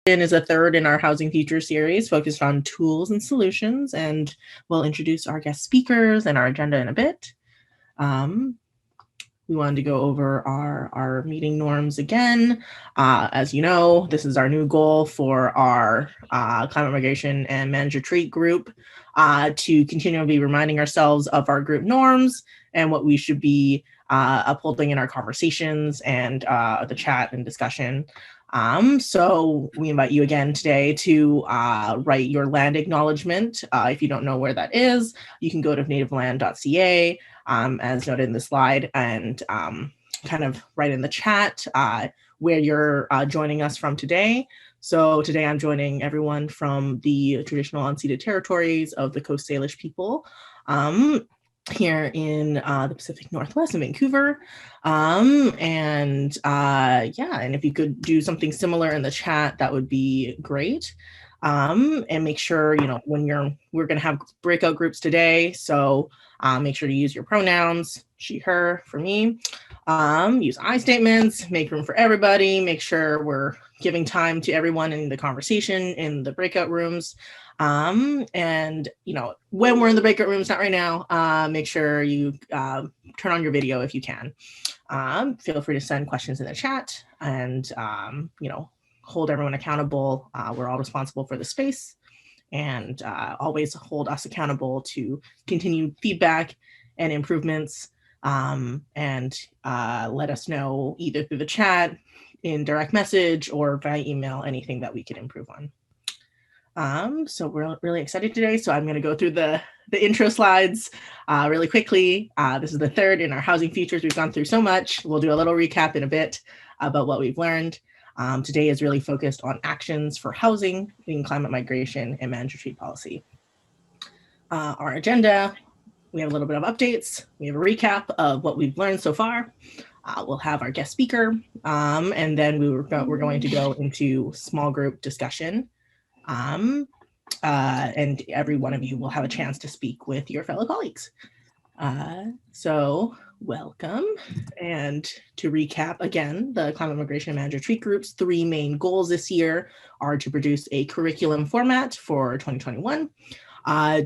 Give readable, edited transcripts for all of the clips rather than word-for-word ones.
Is a third in our Housing Future series focused on tools and solutions, and we'll introduce our guest speakers and our agenda in a bit. We wanted to go over our meeting norms again. As you know, this is our new goal for our Climate Migration and Managed Retreat group, to continually be reminding ourselves of our group norms and what we should be upholding in our conversations and the chat and discussion. So we invite you again today to write your land acknowledgement. If you don't know where that is, you can go to nativeland.ca. As noted in the slide, and kind of write in the chat where you're joining us from today. So today I'm joining everyone from the traditional unceded territories of the Coast Salish people here in the Pacific Northwest in Vancouver. And if you could do something similar in the chat, that would be great. And make sure, when we're going to have breakout groups today. So make sure to use your pronouns, she, her, for me. Use I statements, make room for everybody, make sure we're giving time to everyone in the conversation in the breakout rooms. And, when we're in the breakout rooms, not right now, make sure you turn on your video if you can. Feel free to send questions in the chat and, hold everyone accountable. We're all responsible for the space, and always hold us accountable to continued feedback and improvements, and let us know either through the chat, in direct message, or via email, anything that we could improve on. So we're really excited today. So I'm going to go through the intro slides really quickly. This is the third in our housing futures. We've gone through so much. We'll do a little recap in a bit about what we've learned. Today is really focused on actions for housing in climate migration and managed retreat policy. Our agenda, we have a little bit of updates. We have a recap of what we've learned so far. We'll have our guest speaker, and then we're going to go into small group discussion. And every one of you will have a chance to speak with your fellow colleagues. So welcome. And to recap again, the Climate Migration and Managed Retreat Group's 3 main goals this year are to produce a curriculum format for 2021,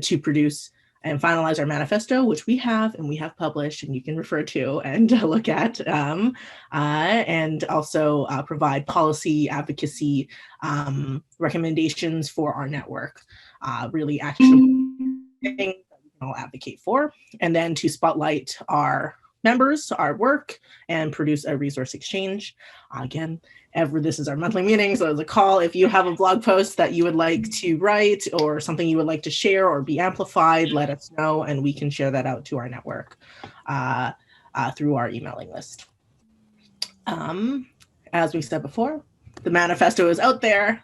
to produce and finalize our manifesto, which we have published and you can refer to and look at, and also provide policy advocacy recommendations for our network, really actionable things that we can all advocate for, and then to spotlight our members, our work, and produce a resource exchange. Again, this is our monthly meeting, so it's a call. If you have a blog post that you would like to write or something you would like to share or be amplified, let us know, and we can share that out to our network through our emailing list. As we said before, the manifesto is out there.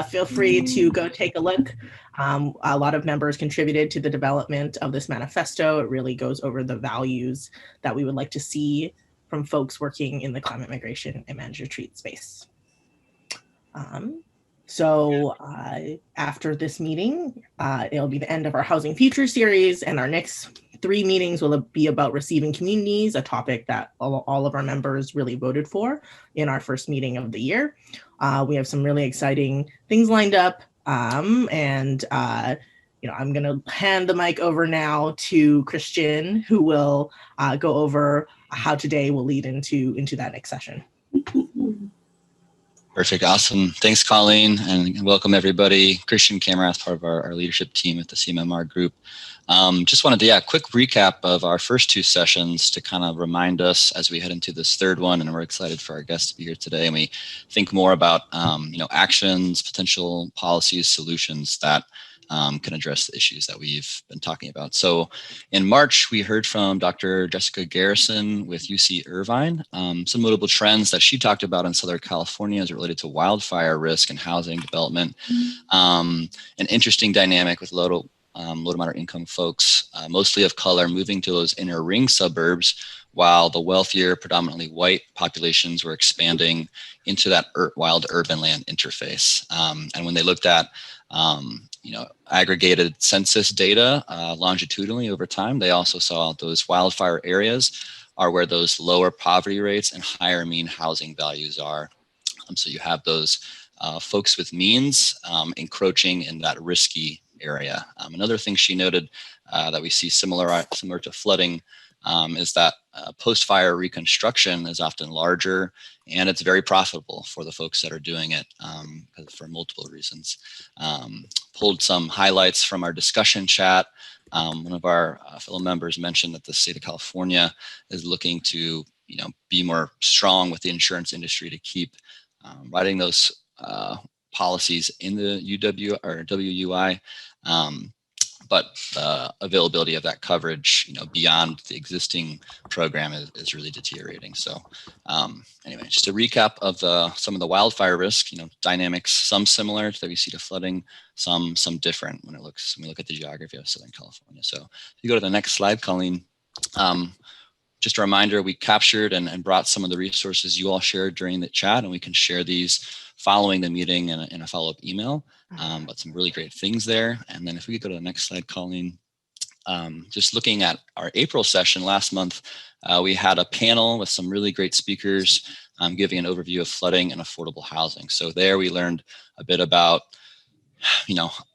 Feel free to go take a look. A lot of members contributed to the development of this manifesto. It really goes over the values that we would like to see from folks working in the climate migration and managed retreat space. So after this meeting, it'll be the end of our Housing Future series, and our next 3 meetings will be about receiving communities, a topic that all of our members really voted for in our first meeting of the year. We have some really exciting things lined up, and I'm going to hand the mic over now to Christian, who will go over how today will lead into that next session. Perfect. Awesome. Thanks, Colleen, and welcome everybody. Christian Kamerath, part of our leadership team at the CMMR group. Just wanted to, quick recap of our first 2 sessions to kind of remind us as we head into this third one, and we're excited for our guests to be here today. And we think more about, actions, potential policies, solutions that can address the issues that we've been talking about. So in March, we heard from Dr. Jessica Garrison with UC Irvine, some notable trends that she talked about in Southern California as it related to wildfire risk and housing development. An interesting dynamic with low to moderate income folks, mostly of color, moving to those inner ring suburbs, while the wealthier, predominantly white populations were expanding into that wild urban land interface. And when they looked at aggregated census data longitudinally over time, they also saw those wildfire areas are where those lower poverty rates and higher mean housing values are. So you have those folks with means encroaching in that risky area. Another thing she noted that we see similar to flooding is that post-fire reconstruction is often larger, and it's very profitable for the folks that are doing it for multiple reasons. Pulled some highlights from our discussion chat. One of our fellow members mentioned that the state of California is looking to, be more strong with the insurance industry to keep writing those policies in the UW or WUI. But the availability of that coverage, beyond the existing program is really deteriorating. So anyway, just a recap of some of the wildfire risk, dynamics, some similar that we see to flooding, some different when we look at the geography of Southern California. So if you go to the next slide, Colleen, just a reminder, we captured and brought some of the resources you all shared during the chat, and we can share these following the meeting in a follow-up email. But some really great things there. And then if we could go to the next slide, Colleen, just looking at our April session last month, we had a panel with some really great speakers giving an overview of flooding and affordable housing. So there we learned a bit about,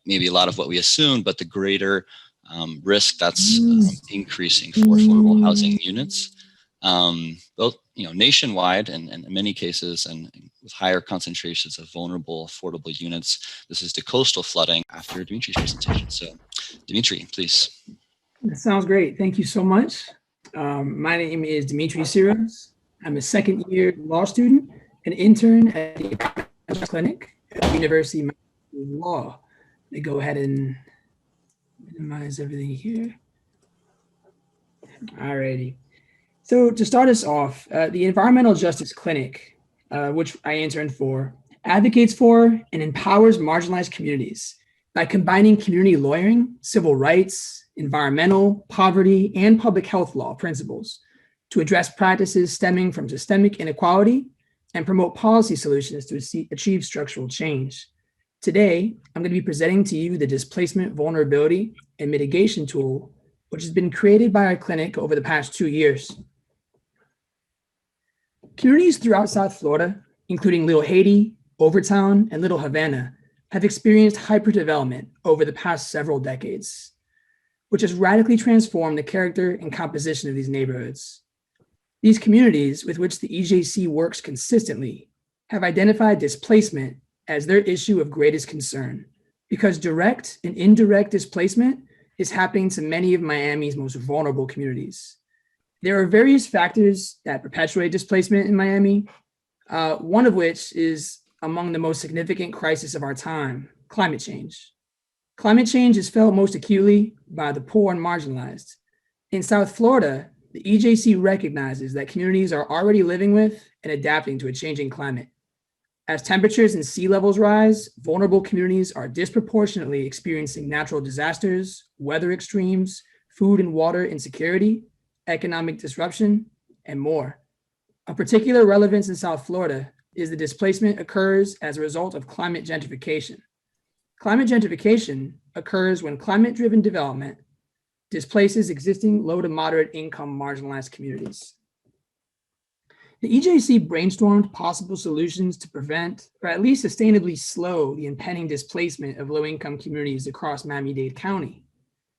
maybe a lot of what we assumed, but the greater risk that's increasing for affordable housing units. Both, nationwide and in many cases, and with higher concentrations of vulnerable, affordable units. This is the coastal flooding after Dimitri's presentation. So, Dimitri, please. That sounds great. Thank you so much. My name is Dimitri Syros. I'm a second-year law student, an intern at the clinic at the University of Law. Let me go ahead and minimize everything here. Alrighty. So to start us off, the Environmental Justice Clinic, which I interned for, advocates for and empowers marginalized communities by combining community lawyering, civil rights, environmental, poverty, and public health law principles to address practices stemming from systemic inequality and promote policy solutions to achieve structural change. Today, I'm going to be presenting to you the Displacement, Vulnerability, and Mitigation tool, which has been created by our clinic over the past 2 years. Communities throughout South Florida, including Little Haiti, Overtown, and Little Havana, have experienced hyperdevelopment over the past several decades, which has radically transformed the character and composition of these neighborhoods. These communities, with which the EJC works consistently, have identified displacement as their issue of greatest concern, because direct and indirect displacement is happening to many of Miami's most vulnerable communities. There are various factors that perpetuate displacement in Miami, one of which is among the most significant crises of our time, climate change. Climate change is felt most acutely by the poor and marginalized. In South Florida, the EJC recognizes that communities are already living with and adapting to a changing climate. As temperatures and sea levels rise, vulnerable communities are disproportionately experiencing natural disasters, weather extremes, food and water insecurity, economic disruption, and more. Of particular relevance in South Florida is the displacement occurs as a result of climate gentrification. Climate gentrification occurs when climate-driven development displaces existing low to moderate income marginalized communities. The EJC brainstormed possible solutions to prevent, or at least sustainably slow, the impending displacement of low-income communities across Miami-Dade County.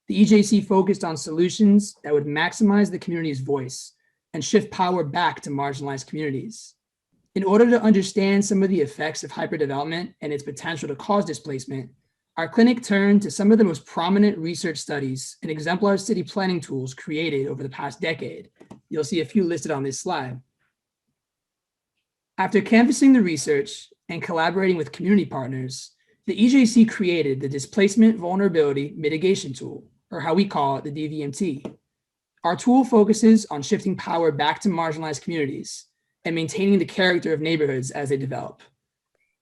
The EJC focused on solutions that would maximize the community's voice and shift power back to marginalized communities. In order to understand some of the effects of hyperdevelopment and its potential to cause displacement, our clinic turned to some of the most prominent research studies and exemplar city planning tools created over the past decade. You'll see a few listed on this slide. After canvassing the research and collaborating with community partners, the EJC created the Displacement Vulnerability Mitigation tool, or how we call it, the DVMT. Our tool focuses on shifting power back to marginalized communities and maintaining the character of neighborhoods as they develop.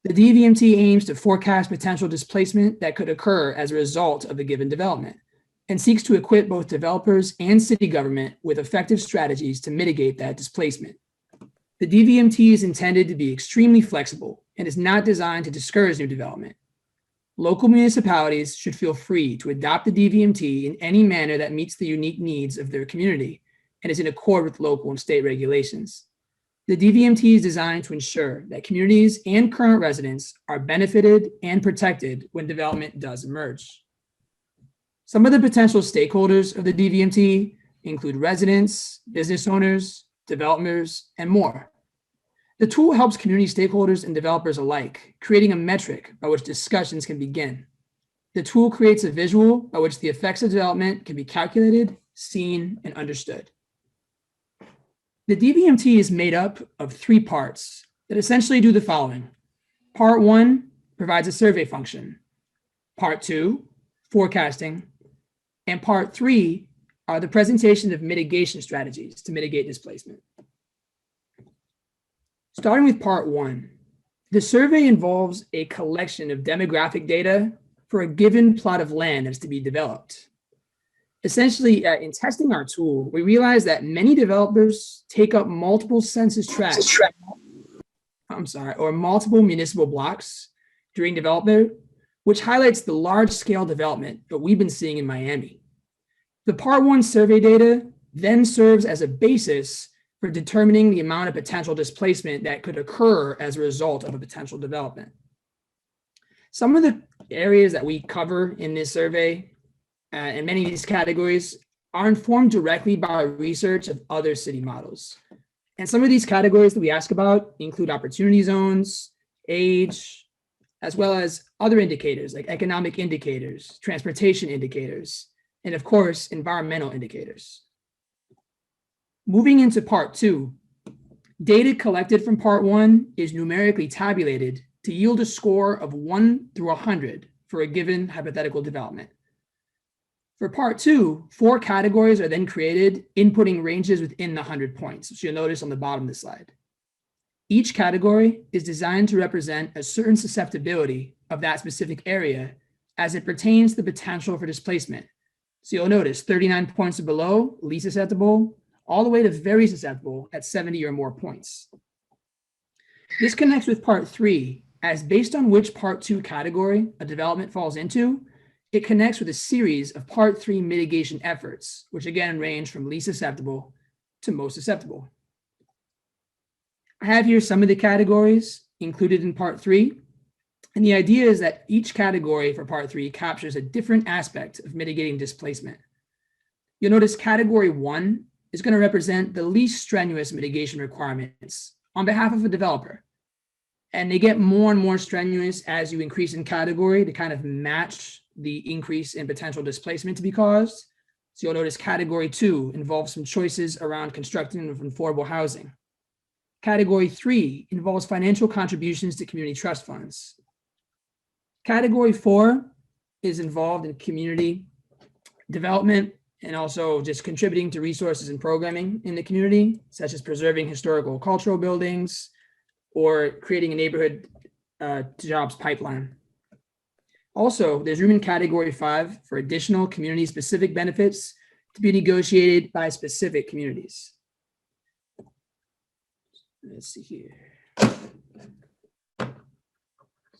The DVMT aims to forecast potential displacement that could occur as a result of a given development and seeks to equip both developers and city government with effective strategies to mitigate that displacement. The DVMT is intended to be extremely flexible and is not designed to discourage new development. Local municipalities should feel free to adopt the DVMT in any manner that meets the unique needs of their community and is in accord with local and state regulations. The DVMT is designed to ensure that communities and current residents are benefited and protected when development does emerge. Some of the potential stakeholders of the DVMT include residents, business owners, developers, and more. The tool helps community stakeholders and developers alike, creating a metric by which discussions can begin. The tool creates a visual by which the effects of development can be calculated, seen, and understood. The DVMT is made up of 3 parts that essentially do the following. Part 1 provides a survey function. Part 2, forecasting. And part 3 are the presentation of mitigation strategies to mitigate displacement. Starting with part 1, the survey involves a collection of demographic data for a given plot of land that's to be developed. Essentially, in testing our tool, we realized that many developers take up multiple census tracts, or multiple municipal blocks during development, which highlights the large-scale development that we've been seeing in Miami. The Part 1 survey data then serves as a basis for determining the amount of potential displacement that could occur as a result of a potential development. Some of the areas that we cover in this survey and many of these categories are informed directly by research of other city models. And some of these categories that we ask about include opportunity zones, age, as well as other indicators like economic indicators, transportation indicators, and of course, environmental indicators. Moving into part 2, data collected from part 1 is numerically tabulated to yield a score of 1 through 100 for a given hypothetical development. For part 2, 4 categories are then created, inputting ranges within the 100 points, which you'll notice on the bottom of the slide. Each category is designed to represent a certain susceptibility of that specific area as it pertains to the potential for displacement. So you'll notice 39 points or below, least susceptible, all the way to very susceptible at 70 or more points. This connects with part 3, as based on which part 2 category a development falls into, it connects with a series of part 3 mitigation efforts, which again range from least susceptible to most susceptible. I have here some of the categories included in part 3. And the idea is that each category for part 3 captures a different aspect of mitigating displacement. You'll notice category 1 is going to represent the least strenuous mitigation requirements on behalf of a developer. And they get more and more strenuous as you increase in category to kind of match the increase in potential displacement to be caused. So you'll notice category 2 involves some choices around constructing of affordable housing. Category 3 involves financial contributions to community trust funds. Category 4 is involved in community development and also just contributing to resources and programming in the community, such as preserving historical cultural buildings or creating a neighborhood jobs pipeline. Also, there's room in category 5 for additional community-specific benefits to be negotiated by specific communities. Let's see here.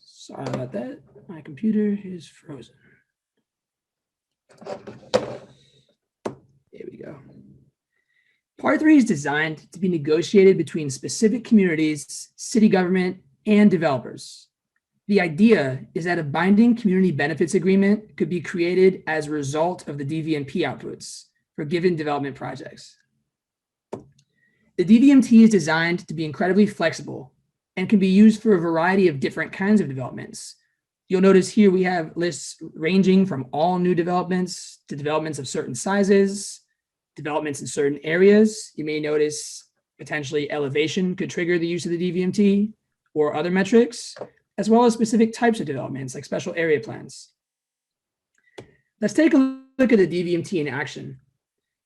Sorry about that. My computer is frozen. There we go. Part 3 is designed to be negotiated between specific communities, city government, and developers. The idea is that a binding community benefits agreement could be created as a result of the DVMT outputs for given development projects. The DVMT is designed to be incredibly flexible and can be used for a variety of different kinds of developments. You'll notice here we have lists ranging from all new developments to developments of certain sizes, developments in certain areas. You may notice potentially elevation could trigger the use of the DVMT or other metrics, as well as specific types of developments like special area plans. Let's take a look at the DVMT in action.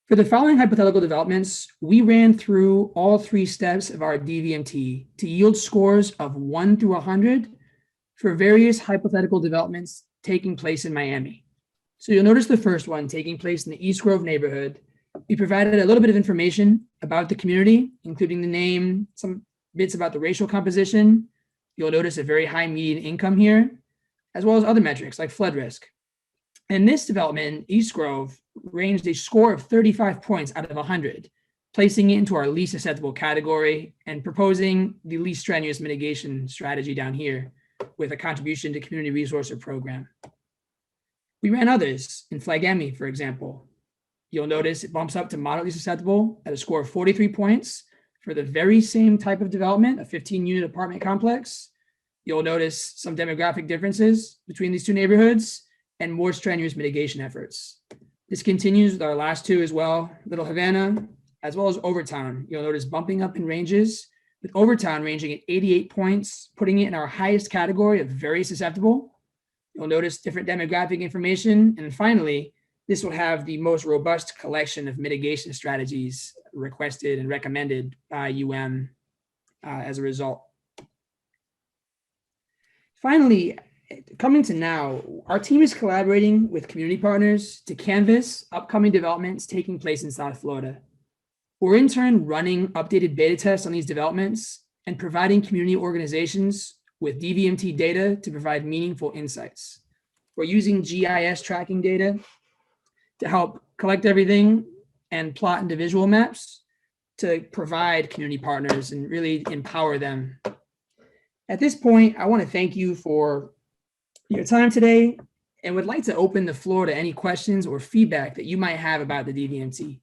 For the following hypothetical developments, we ran through all 3 steps of our DVMT to yield scores of 1 through 100 for various hypothetical developments taking place in Miami. So you'll notice the first one taking place in the East Grove neighborhood. We provided a little bit of information about the community, including the name, some bits about the racial composition. You'll notice a very high median income here, as well as other metrics like flood risk. And this development, East Grove, ranged a score of 35 points out of 100, placing it into our least susceptible category, and proposing the least strenuous mitigation strategy down here with a contribution to community resource or program. We ran others in Flagemi, for example. You'll notice it bumps up to moderately susceptible at a score of 43 points for the very same type of development, a 15-unit apartment complex. You'll notice some demographic differences between these two neighborhoods and more strenuous mitigation efforts. This continues with our last two as well, Little Havana, as well as Overtown. You'll notice bumping up in ranges, with Overtown ranging at 88 points, putting it in our highest category of very susceptible. You'll notice different demographic information. And finally, this will have the most robust collection of mitigation strategies requested and recommended by as a result. Finally, coming to now, our team is collaborating with community partners to canvass upcoming developments taking place in South Florida. We're in turn running updated beta tests on these developments and providing community organizations with DVMT data to provide meaningful insights. We're using GIS tracking data to help collect everything and plot into visual maps to provide community partners and really empower them. At this point, I want to thank you for your time today and would like to open the floor to any questions or feedback that you might have about the DVMT.